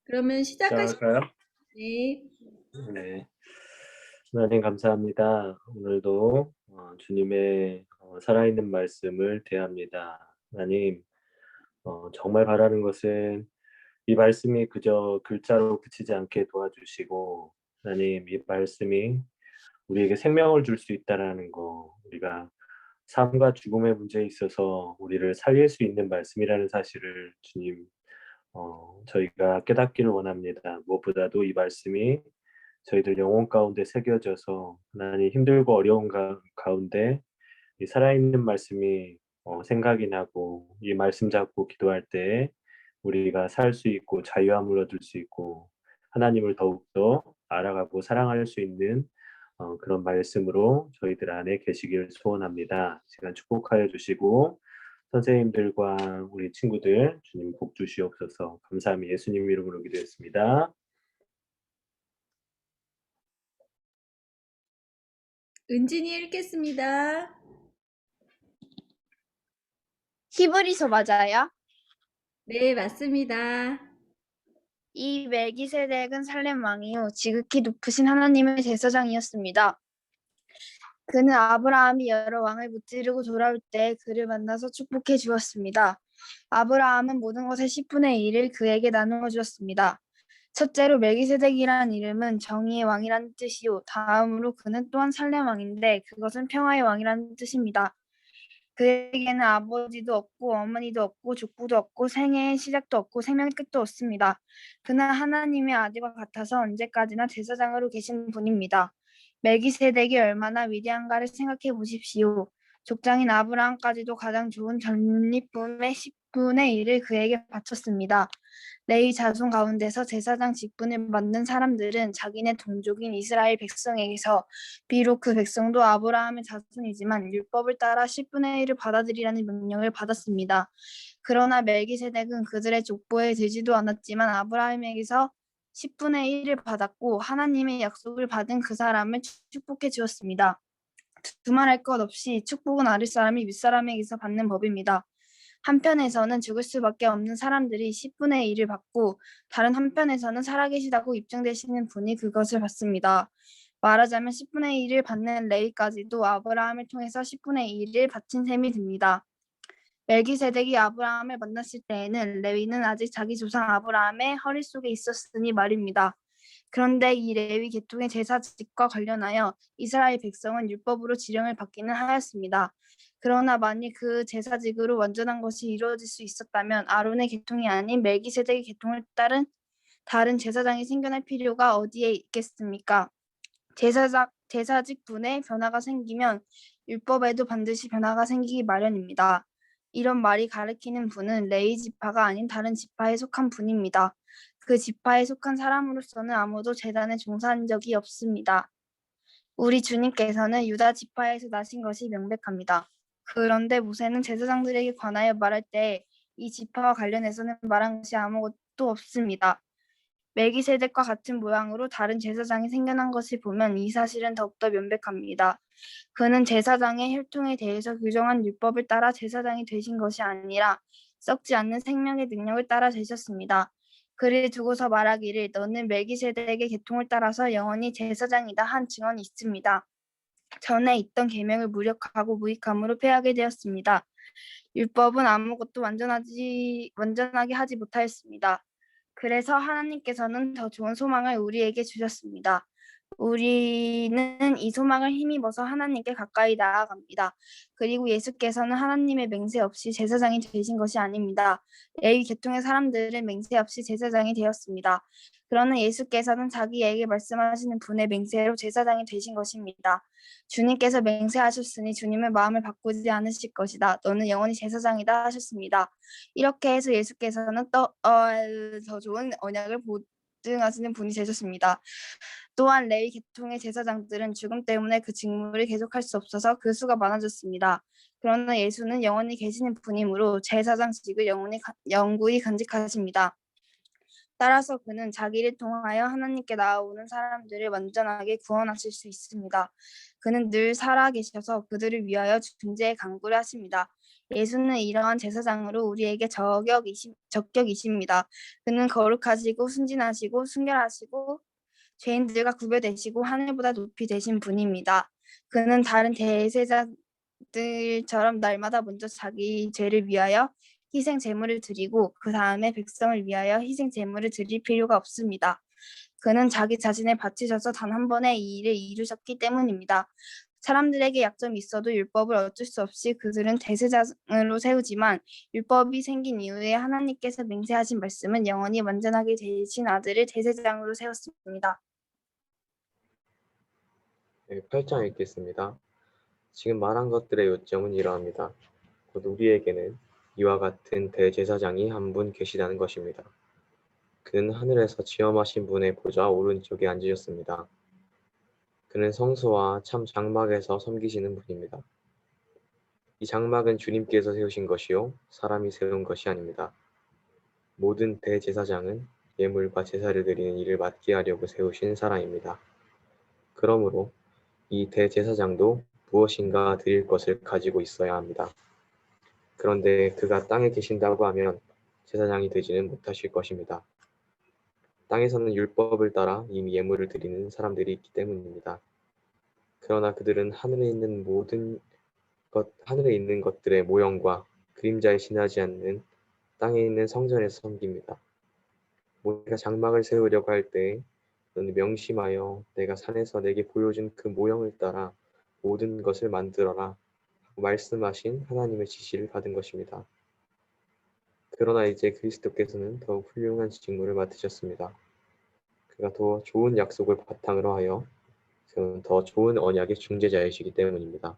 그러면 시작하시. 시작할까요? 네. 네. 하나님 감사합니다. 오늘도 주님의 살아있는 말씀을 대합니다. 하나님, 정말 바라는 것은 이 말씀이 그저 글자로 그치지 않게 도와주시고, 하나님, 이 말씀이 우리에게 생명을 줄 수 있다라는 거, 우리가 삶과 죽음의 문제에 있어서 우리를 살릴 수 있는 말씀이라는 사실을 주님, 저희가 깨닫기를 원합니다. 무엇보다도 이 말씀이 저희들 영혼 가운데 새겨져서 하나님 힘들고 어려운 가운데 이 살아있는 말씀이 생각이 나고 이 말씀 잡고 기도할 때 우리가 살 수 있고 자유함을 얻을 수 있고 하나님을 더욱더 알아가고 사랑할 수 있는 그런 말씀으로 저희들 안에 계시길 소원합니다. 시간 축복하여 주시고 선생님들과 우리 친구들 주님 복 주시옵소서. 감사함이 예수님 이름으로 기도했습니다. 은진이 읽겠습니다. 히브리서 맞아요? 네, 맞습니다. 이 멜기세덱은 살렘 왕이요 지극히 높으신 하나님의 제사장이었습니다. 그는 아브라함이 여러 왕을 무찌르고 돌아올 때 그를 만나서 축복해 주었습니다. 아브라함은 모든 것의 10분의 1을 그에게 나누어 주었습니다. 첫째로 멜기세덱이라는 이름은 정의의 왕이라는 뜻이요. 다음으로 그는 또한 살렘 왕인데 그것은 평화의 왕이라는 뜻입니다. 그에게는 아버지도 없고 어머니도 없고 족보도 없고 생애의 시작도 없고 생명의 끝도 없습니다. 그는 하나님의 아들과 같아서 언제까지나 제사장으로 계신 분입니다. 멜기세덱이 얼마나 위대한가를 생각해 보십시오. 족장인 아브라함까지도 가장 좋은 전립품의 10분의 1을 그에게 바쳤습니다. 레위 자손 가운데서 제사장 직분을 맡는 사람들은 자기네 동족인 이스라엘 백성에게서 비록 그 백성도 아브라함의 자손이지만 율법을 따라 10분의 1을 받아들이라는 명령을 받았습니다. 그러나 멜기세덱은 그들의 족보에 들지도 않았지만 아브라함에게서 10분의 1을 받았고 하나님의 약속을 받은 그 사람을 축복해 주었습니다. 두말할 것 없이 축복은 아랫사람이 윗사람에게서 받는 법입니다. 한편에서는 죽을 수밖에 없는 사람들이 10분의 1을 받고 다른 한편에서는 살아계시다고 입증되시는 분이 그것을 받습니다. 말하자면 10분의 1을 받는 레위까지도 아브라함을 통해서 10분의 1을 바친 셈이 됩니다. 멜기세덱이 아브라함을 만났을 때에는 레위는 아직 자기 조상 아브라함의 허리 속에 있었으니 말입니다. 그런데 이 레위 계통의 제사직과 관련하여 이스라엘 백성은 율법으로 지령을 받기는 하였습니다. 그러나 만일 그 제사직으로 완전한 것이 이루어질 수 있었다면 아론의 계통이 아닌 멜기세덱의 계통을 따른 다른 제사장이 생겨날 필요가 어디에 있겠습니까? 제사직분에 변화가 생기면 율법에도 반드시 변화가 생기기 마련입니다. 이런 말이 가리키는 분은 레위 지파가 아닌 다른 지파에 속한 분입니다. 그 지파에 속한 사람으로서는 아무도 제단에 종사한 적이 없습니다. 우리 주님께서는 유다 지파에서 나신 것이 명백합니다. 그런데 모세는 제사장들에게 관하여 말할 때 이 지파와 관련해서는 말한 것이 아무것도 없습니다. 멜기세덱과 같은 모양으로 다른 제사장이 생겨난 것을 보면 이 사실은 더욱더 명백합니다. 그는 제사장의 혈통에 대해서 규정한 율법을 따라 제사장이 되신 것이 아니라 썩지 않는 생명의 능력을 따라 되셨습니다. 그를 두고서 말하기를 너는 멜기세덱의 계통을 따라서 영원히 제사장이다 한 증언이 있습니다. 전에 있던 계명을 무력하고 무익함으로 폐하게 되었습니다. 율법은 아무것도 완전하게 하지 못하였습니다. 그래서 하나님께서는 더 좋은 소망을 우리에게 주셨습니다. 우리는 이 소망을 힘입어서 하나님께 가까이 나아갑니다. 그리고 예수께서는 하나님의 맹세 없이 제사장이 되신 것이 아닙니다. 레위 계통의 사람들은 맹세 없이 제사장이 되었습니다. 그러나 예수께서는 자기에게 말씀하시는 분의 맹세로 제사장이 되신 것입니다. 주님께서 맹세하셨으니 주님의 마음을 바꾸지 않으실 것이다. 너는 영원히 제사장이다 하셨습니다. 이렇게 해서 예수께서는 더 좋은 언약을 보증하시는 분이 되셨습니다. 또한 레위 계통의 제사장들은 죽음 때문에 그 직무를 계속할 수 없어서 그 수가 많아졌습니다. 그러나 예수는 영원히 계시는 분이므로 제사장직을 영구히 간직하십니다. 따라서 그는 자기를 통하여 하나님께 나아오는 사람들을 완전하게 구원하실 수 있습니다. 그는 늘 살아 계셔서 그들을 위하여 중재에 간구를 하십니다. 예수는 이러한 제사장으로 우리에게 적격이십니다. 그는 거룩하시고 순진하시고 순결하시고 죄인들과 구별되시고 하늘보다 높이 되신 분입니다. 그는 다른 대제사장들처럼 날마다 먼저 자기 죄를 위하여 희생 제물을 드리고 그 다음에 백성을 위하여 희생 제물을 드릴 필요가 없습니다. 그는 자기 자신을 바치셔서 단 한 번에 이 일을 이루셨기 때문입니다. 사람들에게 약점이 있어도 율법을 어쩔 수 없이 그들은 대제사장으로 세우지만 율법이 생긴 이후에 하나님께서 맹세하신 말씀은 영원히 완전하게 되신 아들을 대제사장으로 세웠습니다. 네, 8장 읽겠습니다. 지금 말한 것들의 요점은 이러합니다. 곧 우리에게는 이와 같은 대제사장이 한 분 계시다는 것입니다. 그는 하늘에서 지엄하신 분의 보좌 오른쪽에 앉으셨습니다. 그는 성소와 참 장막에서 섬기시는 분입니다. 이 장막은 주님께서 세우신 것이요 사람이 세운 것이 아닙니다. 모든 대제사장은 예물과 제사를 드리는 일을 맡게 하려고 세우신 사람입니다. 그러므로 이 대제사장도 무엇인가 드릴 것을 가지고 있어야 합니다. 그런데 그가 땅에 계신다고 하면 제사장이 되지는 못하실 것입니다. 땅에서는 율법을 따라 이미 예물을 드리는 사람들이 있기 때문입니다. 그러나 그들은 하늘에 있는 것들의 모형과 그림자에 지나지 않는 땅에 있는 성전에서 섬깁니다. 모세가 장막을 세우려고 할 때에 너는 명심하여 내가 산에서 내게 보여준 그 모형을 따라 모든 것을 만들어라 하고 말씀하신 하나님의 지시를 받은 것입니다. 그러나 이제 그리스도께서는 더욱 훌륭한 직무를 맡으셨습니다. 그가 더 좋은 약속을 바탕으로 하여 세운 더 좋은 언약의 중재자이시기 때문입니다.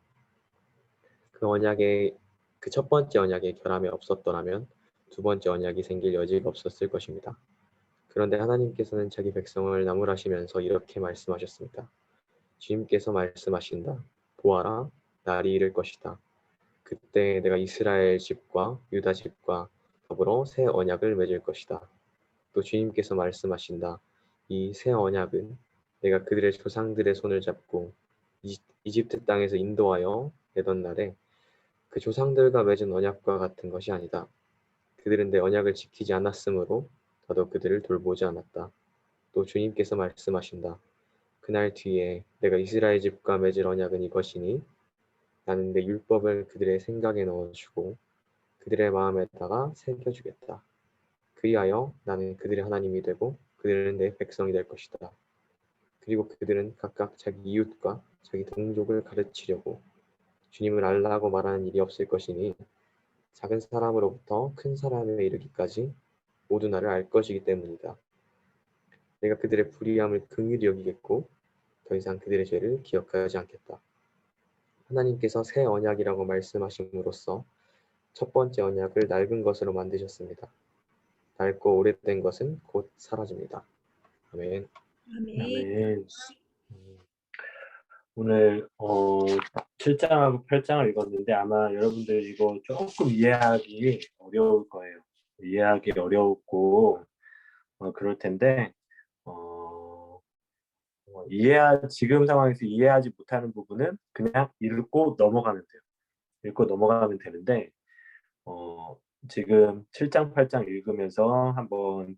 그 첫 번째 언약의 결함이 없었더라면 두 번째 언약이 생길 여지가 없었을 것입니다. 그런데 하나님께서는 자기 백성을 나무라시면서 이렇게 말씀하셨습니다. 주님께서 말씀하신다. 보아라, 날이 이를 것이다. 그때 내가 이스라엘 집과 유다 집과 더불어 새 언약을 맺을 것이다. 또 주님께서 말씀하신다. 이 새 언약은 내가 그들의 조상들의 손을 잡고 이집트 땅에서 인도하여 내던 날에 그 조상들과 맺은 언약과 같은 것이 아니다. 그들은 내 언약을 지키지 않았으므로 나도 그들을 돌보지 않았다. 또 주님께서 말씀하신다. 그날 뒤에 내가 이스라엘 집과 맺을 언약은 이것이니 나는 내 율법을 그들의 생각에 넣어주고 그들의 마음에다가 새겨주겠다. 그리하여 나는 그들의 하나님이 되고 그들은 내 백성이 될 것이다. 그리고 그들은 각각 자기 이웃과 자기 동족을 가르치려고 주님을 알라고 말하는 일이 없을 것이니 작은 사람으로부터 큰 사람에 이르기까지 모두 나를 알 것이기 때문이다. 내가 그들의 불의함을 긍휼히 여기겠고 더 이상 그들의 죄를 기억하지 않겠다. 하나님께서 새 언약이라고 말씀하심으로써 첫 번째 언약을 낡은 것으로 만드셨습니다. 낡고 오래된 것은 곧 사라집니다. 아멘. 아멘. 아멘. 오늘 7장하고 8장을 읽었는데 아마 여러분들 이거 조금 이해하기 어려울 거예요. 이해하기 어렵고 그럴 텐데 지금 상황에서 이해하지 못하는 부분은 그냥 읽고 넘어가면 돼요. 읽고 넘어가면 되는데 지금 7장, 8장 읽으면서 한번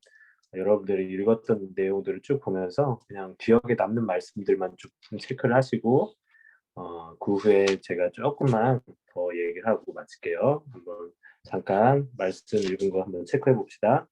여러분들이 읽었던 내용들을 쭉 보면서 그냥 기억에 남는 말씀들만 쭉 체크를 하시고 그 후에 제가 조금만 더 얘기를 하고 마칠게요. 한번 잠깐 말씀 읽은 거 한번 체크해 봅시다.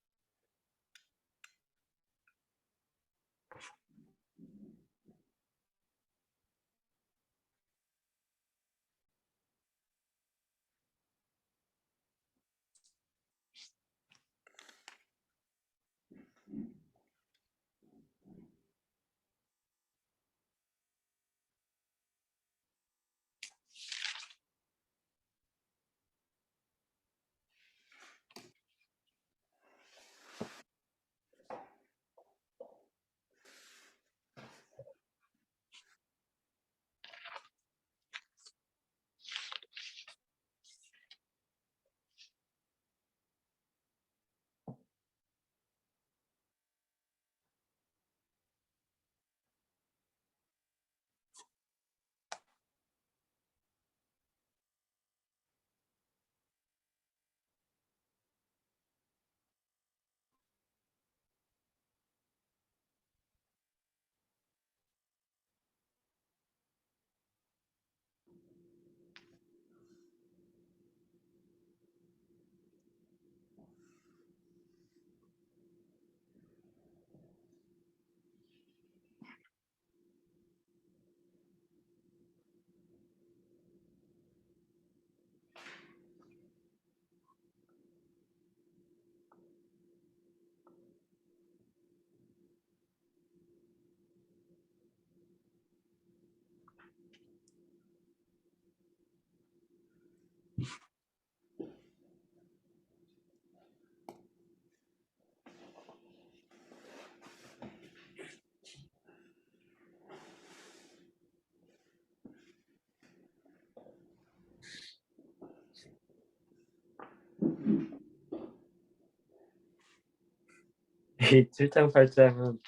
이 7장 8장은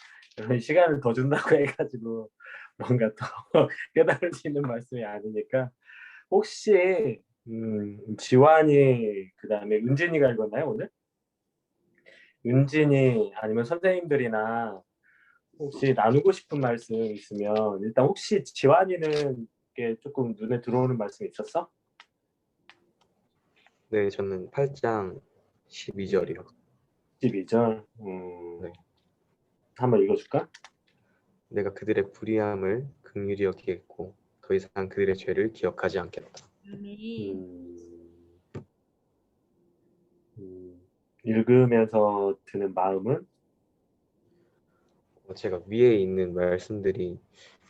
시간을 더 준다고 해가지고 뭔가 더 깨달을 수 있는 말씀이 아니니까 혹시 지환이 그다음에 은진이가 읽었나요 오늘? 은진이 아니면 선생님들이나 혹시 나누고 싶은 말씀 있으면 일단 혹시 지환이는 이게 조금 눈에 들어오는 말씀 있었어? 네, 저는 8장 12절이요. 12절 네. 한번 읽어줄까? 내가 그들의 불의함을 긍휼히 여기겠고 더 이상 그들의 죄를 기억하지 않겠다. 아멘. 읽으면서 드는 마음은 제가 위에 있는 말씀들이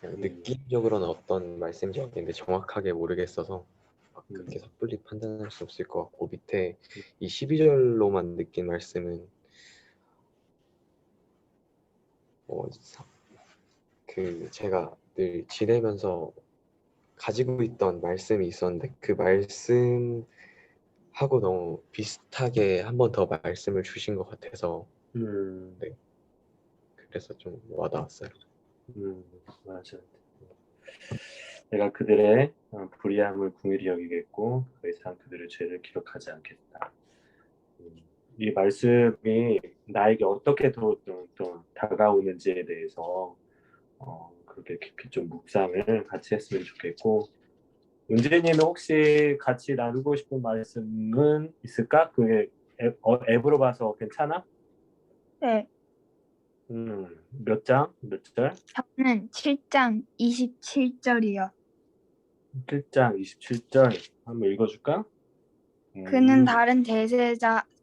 그냥 음. 느낌적으로는 어떤 말씀인지 알겠는데 정확하게 모르겠어서 막 그렇게 섣불리 판단할 수 없을 것 같고 밑에 이 12절로만 느낀 말씀은 그 제가 늘 지내면서 가지고 있던 말씀이 있었는데 그 말씀하고 너무 비슷하게 한 번 더 말씀을 주신 것 같아서 네. 그래서 좀 와닿았어요. 맞아. 내가 그들의 불의함을 긍휼히 여기겠고 더 이상 그들의 죄를 기록하지 않겠다. 이 말씀이 나에게 어떻게 또 다가오는지에 대해서 그렇게 깊이 좀 묵상을 같이 했으면 좋겠고 은진이는 혹시 같이 나누고 싶은 말씀은 있을까? 그게 앱으로 봐서 괜찮아? 네, 몇 장? 몇 절? 저는 7장 27절이요. 7장 27절 한번 읽어줄까? 그는 다른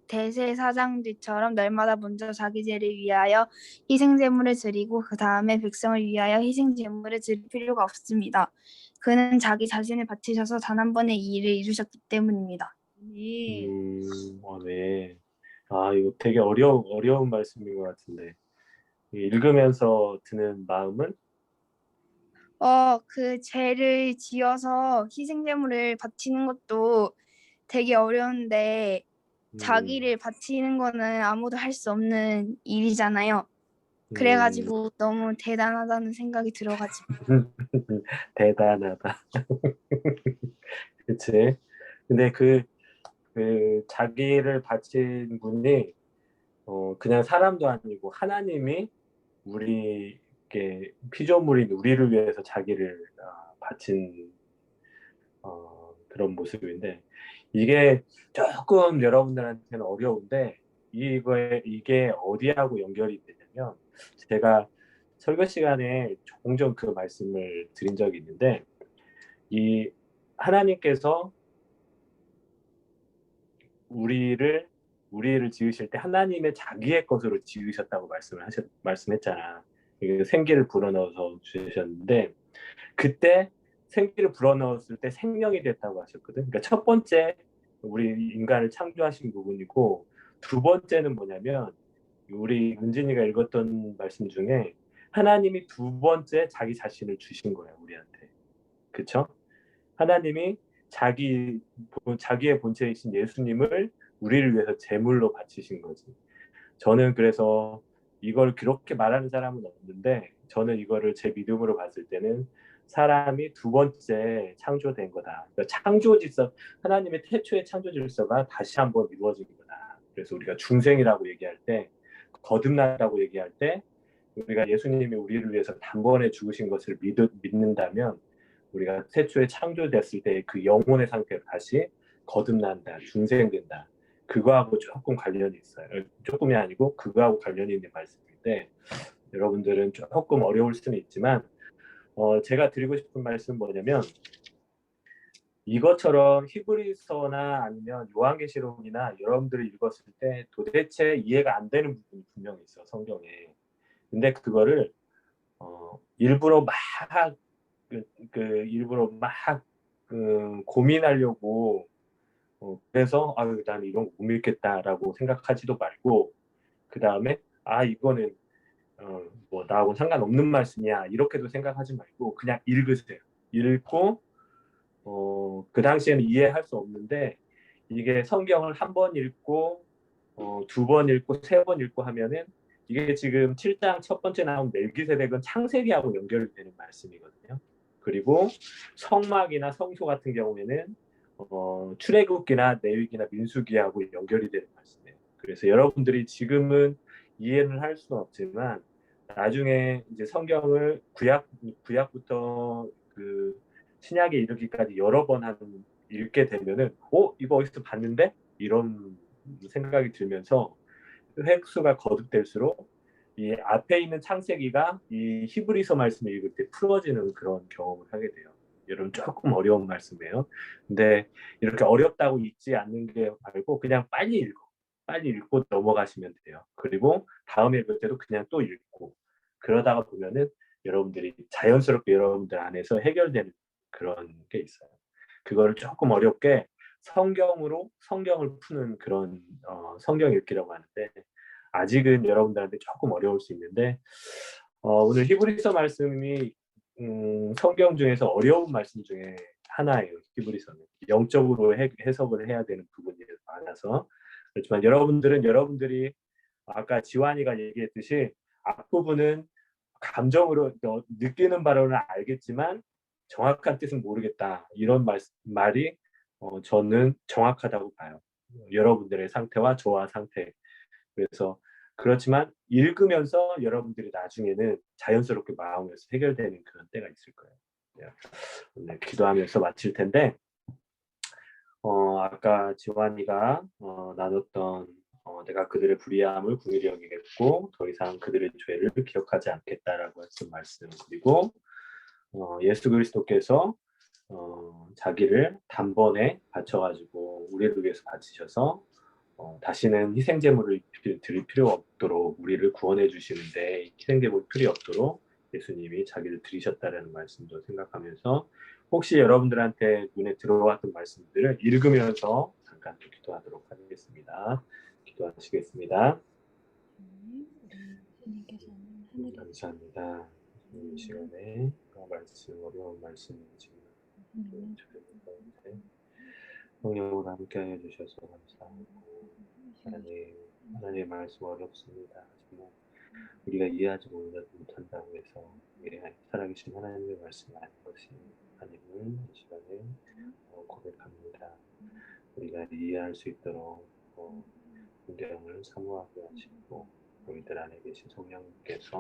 대제사장들처럼 날마다 먼저 자기 죄를 위하여 희생제물을 드리고 그 다음에 백성을 위하여 희생제물을 드릴 필요가 없습니다. 그는 자기 자신을 바치셔서 단 한 번의 이 일을 이루셨기 때문입니다. 아멘. 네. 아, 이거 되게 어려운 말씀인 것 같은데. 읽으면서 드는 마음은? 그 죄를 지어서 희생제물을 바치는 것도 되게 어려운데 자기를 바치는 거는 아무도 할 수 없는 일이잖아요. 그래가지고 너무 대단하다는 생각이 들어가지고. 대단하다. 그치? 근데 그 자기를 바친 분이 그냥 사람도 아니고 하나님이 우리께 피조물인 우리를 위해서 자기를 바친 그런 모습인데 이게 조금 여러분들한테는 어려운데 이게 어디하고 연결이 되냐면 제가 설교 시간에 종종 그 말씀을 드린 적이 있는데 이 하나님께서 우리를 지으실 때 하나님의 자기의 것으로 지으셨다고 말씀했잖아. 이게 생기를 불어넣어서 주셨는데 그때 생기를 불어넣었을 때 생명이 됐다고 하셨거든. 그러니까 첫 번째 우리 인간을 창조하신 부분이고 두 번째는 뭐냐면 우리 은진이가 읽었던 말씀 중에 하나님이 두 번째 자기 자신을 주신 거예요, 우리한테. 그쵸? 하나님이 자기의 본체이신 예수님을 우리를 위해서 제물로 바치신 거지. 저는 그래서 이걸 그렇게 말하는 사람은 없는데 저는 이거를 제 믿음으로 봤을 때는 사람이 두 번째 창조된 거다. 그러니까 창조 질서, 하나님의 태초의 창조 질서가 다시 한번 이루어진 거다. 그래서 우리가 중생이라고 얘기할 때, 거듭났다고 얘기할 때, 우리가 예수님이 우리를 위해서 단번에 죽으신 것을 믿는다면 우리가 태초에 창조됐을 때 그 영혼의 상태로 다시 거듭난다, 중생된다. 그거하고 조금 관련이 있어요. 조금이 아니고 그거하고 관련이 있는 말씀인데 여러분들은 조금 어려울 수는 있지만 제가 드리고 싶은 말씀은 뭐냐면 이것처럼 히브리서나 아니면 요한계시록이나 여러분들이 읽었을 때 도대체 이해가 안 되는 부분이 분명히 있어 성경에. 근데 그거를 일부러 막 일부러 막 고민하려고 그래서 나는 이런 거 못 믿겠다라고 생각하지도 말고 그 다음에 이거는 뭐 나하고 상관없는 말씀이야 이렇게도 생각하지 말고 그냥 읽으세요. 읽고 그 당시에는 이해할 수 없는데 이게 성경을 한 번 읽고 두 번 읽고 세 번 읽고 하면은 이게 지금 7장 첫 번째 나온 멜기세덱은 창세기하고 연결되는 말씀이거든요. 그리고 성막이나 성소 같은 경우에는 출애굽기나 레위기나 민수기하고 연결이 되는 말씀이에요. 그래서 여러분들이 지금은 이해는 할 수는 없지만 나중에 이제 성경을 구약부터 그 신약에 이르기까지 여러 번 읽게 되면은 이거 어디서 봤는데? 이런 생각이 들면서 획수가 거듭될수록 이 앞에 있는 창세기가 이 히브리서 말씀을 읽을 때 풀어지는 그런 경험을 하게 돼요. 여러분 조금 어려운 말씀이에요. 근데 이렇게 어렵다고 읽지 않는 게 말고 그냥 빨리 읽고 넘어가시면 돼요. 그리고 다음에 읽을 때도 그냥 또 읽고 그러다가 보면은 여러분들이 자연스럽게 여러분들 안에서 해결되는 그런 게 있어요. 그거를 조금 어렵게 성경을 푸는 그런 성경 읽기라고 하는데 아직은 여러분들한테 조금 어려울 수 있는데 오늘 히브리서 말씀이 성경 중에서 어려운 말씀 중에 하나예요. 히브리서는 영적으로 해석을 해야 되는 부분이 많아서 그렇지만 여러분들이 아까 지환이가 얘기했듯이 앞부분은 감정으로 느끼는 바로는 알겠지만 정확한 뜻은 모르겠다. 이런 말이 저는 정확하다고 봐요. 여러분들의 상태와 저와 상태. 그래서 그렇지만 읽으면서 여러분들이 나중에는 자연스럽게 마음에서 해결되는 그런 때가 있을 거예요. 오늘 기도하면서 마칠 텐데 아까 지환이가 나눴던 내가 그들의 불의함을 긍휼히 여기겠고 더 이상 그들의 죄를 기억하지 않겠다라고 했던 말씀 그리고 예수 그리스도께서 자기를 단번에 바쳐가지고 우리를 위해서 바치셔서 다시는 희생제물을 드릴 필요 없도록 우리를 구원해 주시는데 희생제물 필요 없도록 예수님이 자기를 드리셨다라는 말씀도 생각하면서 혹시 여러분들한테 눈에 들어왔던 말씀들을 읽으면서 잠깐 또 기도하도록 하겠습니다. 기도하시겠습니다. 감사합니다. 이 시간에 어려운 말씀이지만 성령으로 함께하여 주셔서 감사합니다. 하나님의 말씀 어렵습니다. 정말 우리가 이해하지 못한다고 해서 살아계신 하나님의 말씀을 아는 것이 하나님을 이 시간에 고백합니다. 우리가 이해할 수 있도록 성경을 사모하게 하시고 우리들 안에 계신 성령님께서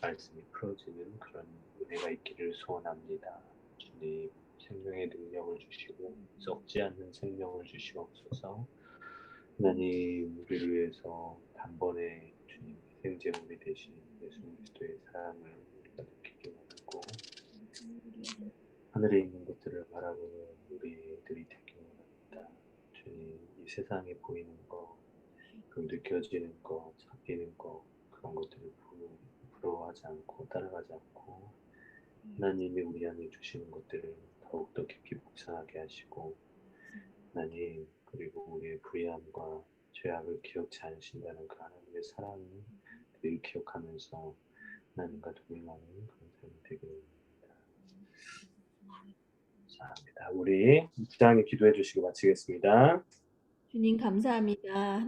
말씀이 풀어지는 그런 은혜가 있기를 소원합니다. 주님 생명의 능력을 주시고 썩지 않는 생명을 주시옵소서. 하나님 우리를 위해서 단번에 주님 희생제물이 되신 예수 그리스도의 사랑을 우리가 느끼게 원하고 하늘에 있는 것들을 바라보는 우리들이 되기 원합니다. 주님 이 세상에 보이는 거, 그 느껴지는 거, 잡히는 거 그런 것들을 부러워하지 않고 따라가지 않고 하나님이 우리 안에 주시는 것들을 더욱더 깊이 묵상하게 하시고 하나님 그리고 우리의 불의함과 죄악을 기억지 않으신다는 그 하나님의 사랑을 늘 기억하면서 하나님과 동행하는 그런 삶이 되기를 원합니다. 감사합니다. 우리 입장에 기도해 주시고 마치겠습니다. 주님 감사합니다.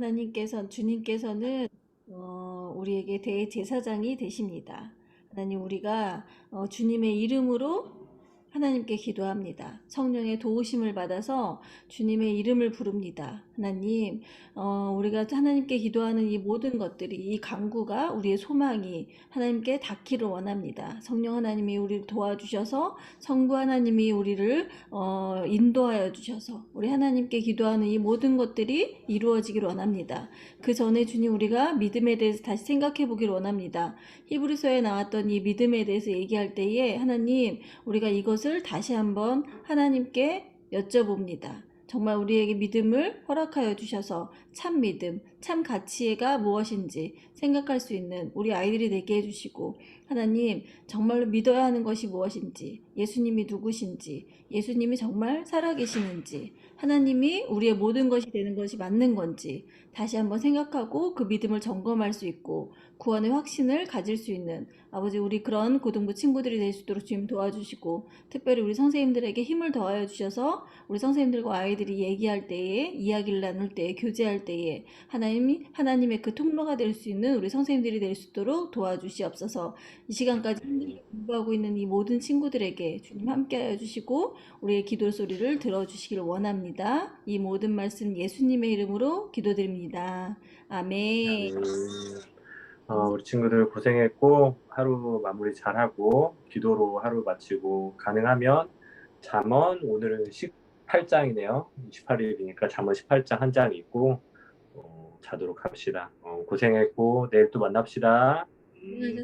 주님께서는 우리에게 대제사장이 되십니다. 하나님 우리가 주님의 이름으로 하나님께 기도합니다. 성령의 도우심을 받아서 주님의 이름을 부릅니다. 하나님, 우리가 하나님께 기도하는 이 모든 것들이 이 간구가 우리의 소망이 하나님께 닿기를 원합니다. 성령 하나님이 우리를 도와주셔서 성부 하나님이 우리를 인도하여 주셔서 우리 하나님께 기도하는 이 모든 것들이 이루어지기를 원합니다. 그 전에 주님 우리가 믿음에 대해서 다시 생각해 보기를 원합니다. 히브리서에 나왔던 이 믿음에 대해서 얘기할 때에 하나님 우리가 이것을 다시 한번 하나님께 여쭤봅니다. 정말 우리에게 믿음을 허락하여 주셔서 참 믿음, 참 가치가 무엇인지 생각할 수 있는 우리 아이들이 되게 해주시고 하나님 정말로 믿어야 하는 것이 무엇인지 예수님이 누구신지 예수님이 정말 살아계시는지 하나님이 우리의 모든 것이 되는 것이 맞는 건지 다시 한번 생각하고 그 믿음을 점검할 수 있고 구원의 확신을 가질 수 있는 아버지 우리 그런 고등부 친구들이 될 수 있도록 주님 도와주시고 특별히 우리 선생님들에게 힘을 더하여 주셔서 우리 선생님들과 아이들이 아이들이 얘기할 때에, 이야기를 나눌 때에, 교제할 때에 하나님의 그 통로가 될 수 있는 우리 선생님들이 될 수 있도록 도와주시옵소서. 이 시간까지 힘들게 공부하고 있는 이 모든 친구들에게 주님 함께하여 주시고 우리의 기도 소리를 들어주시기를 원합니다. 이 모든 말씀 예수님의 이름으로 기도드립니다. 아멘. 우리 친구들 고생했고 하루 마무리 잘하고 기도로 하루 마치고 가능하면 잠언 오늘은 18장이네요. 28일이니까 잠언 18장 한 장 읽고 자도록 합시다. 고생했고 내일 또 만납시다. 수고하셨습니다.